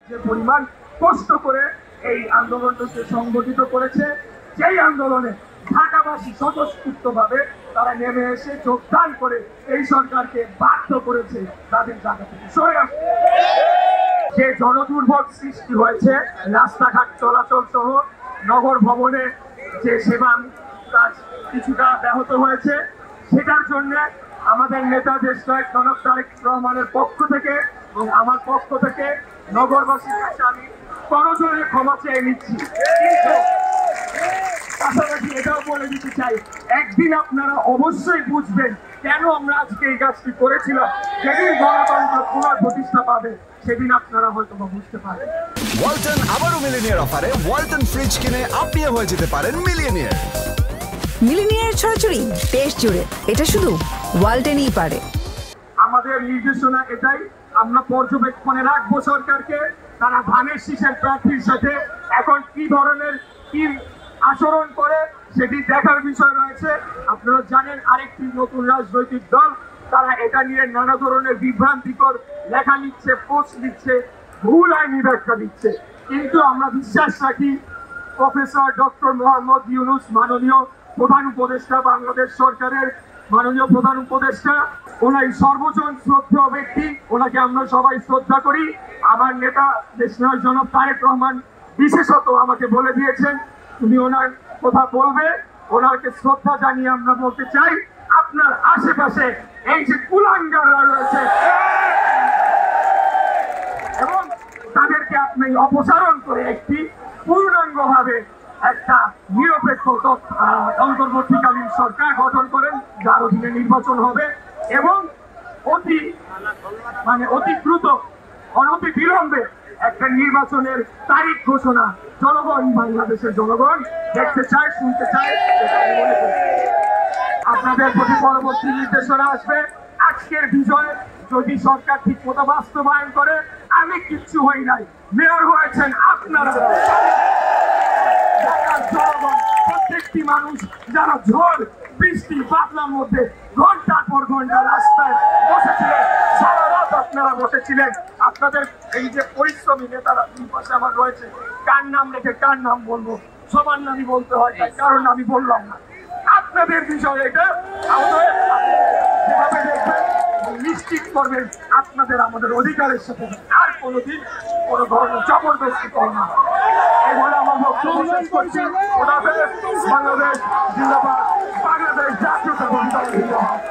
যে পরিমাণ কষ্ট করে এই আন্দোলনটাকে সংগঠিত করেছে, যেই আন্দোলনে ঢাকাবাসী স্বতঃস্ফূর্তভাবে তারা নেমে এসে যোগদান করে এই সরকারকে বাধ্য করেছে তাদের জায়গা থেকে সরে আসতে। যে জনদুর্ভোগ সৃষ্টি হয়েছে, রাস্তাঘাট চলাচল সহ নগর ভবনে যে সেবা কাজ কিছুটা ব্যাহত হয়েছে, সেটার জন্য আমাদের নেতা দেশ নায়ক জনাব তারেক রহমানের পক্ষ থেকে এবং আমার পক্ষ থেকে নগরবাসীর কাছে আমি করজোড়ে ক্ষমা চেয়ে নিচ্ছি। পাশাপাশি এটাও বলে দিতে চাই, একদিন আপনারা অবশ্যই বুঝবেন কেন আমরা আজকে এই কাজটি করেছিলাম। যেদিন গণতন্ত্র পুনঃপ্রতিষ্ঠা পাবে সেদিন আপনারা হয়তো বুঝতে পারবেন। ওয়ালটন আবারও মিলিনিয়ার অফারে ওয়ালটন ফ্রিজ কিনে আপনিও হয়ে যেতে পারেন মিলিয়নিয়ার। মিলিনিয়ার ছড়াছড়ি দেশ জুড়ে, এটা শুধু ওয়ালটনই পারে। আমাদের নির্দেশনা এটাই, আমরা পর্যবেক্ষণে রাখবো সরকারকে, তারা ধানের শীষের প্রার্থীর সাথে এখন কি ধরনের কি আচরণ করে সেটি দেখার বিষয় রয়েছে। আপনারা জানেন আরেকটি নতুন রাজনৈতিক দল, তারা এটা নিয়ে নানা ধরনের বিভ্রান্তিকর লেখা লিখছে, পোস্ট লিখছে, ভুল আইনি ব্যাখ্যা দিচ্ছে। কিন্তু আমরা বিশ্বাস রাখি প্রফেসর ডক্টর মোহাম্মদ ইউনূস, মাননীয় প্রধান উপদেষ্টা, বাংলাদেশ সরকারের মাননীয় প্রধান উপদেষ্টা, ওনার সর্বজন শ্রদ্ধেয় ব্যক্তি, ওনাকে আমরা সবাই শ্রদ্ধা করি। আমার নেতা দেশ নায়ক জনাব তারেক রহমান বিশেষত আমাকে বলে দিয়েছেন তুমি ওনার কথা বলবে। ওনাকে শ্রদ্ধা জানিয়ে আমরা বলতে চাই, আপনার আশেপাশে এই যে কুলাঙ্গাররা রয়েছে এবং তাদেরকে আপনি অপসারণ করে একটি পূর্ণাঙ্গভাবে একটা নিরপেক্ষ অন্তর্বর্তীকালীন সরকার গঠন করেন, যার অধীনে নির্বাচন হবে এবং অতি দ্রুত অনতি বিলম্বে একটা নির্বাচনের তারিখ ঘোষণা জনগণ, বাংলাদেশের জনগণ দেখতে চায়, শুনতে চায়। আপনাদের প্রতি পরবর্তী নির্দেশনা আসবে। আজকের বিজয় যদি সরকার ঠিক মতো বাস্তবায়ন করে, আমি কিচ্ছু হই নাই, মেয়র হয়েছেন আপনারা। জনগণ, প্রত্যেকটি মানুষ যারা ঝড় বৃষ্টি বাদলার মধ্যে ঘন্টার পর ঘন্টা রাস্তায় বসেছিলেন, সারা রাত আপনারা বসেছিলেন। আপনাদের এই যে পরিশ্রমী নেতারা দুই পাশে আমার রয়েছে, কার নাম রেখে কার নাম বলবো, সবার নামই বলতে হয়, তাই কারণ আমি বললাম না। আপনাদের বিষয় এটা, আমাদের যেভাবে দেখবেন নিশ্চিত করবেন আপনাদের আমাদের অধিকারের সাথে আর কোনোদিন কোনো ধরনের জবরদস্তি করবে না। এই বলে আমার বক্তব্য শেষ করছি। বাংলাদেশ জিন্দাবাদ, বাংলাদেশ জাতীয়তাবাদী দল জিন্দাবাদ।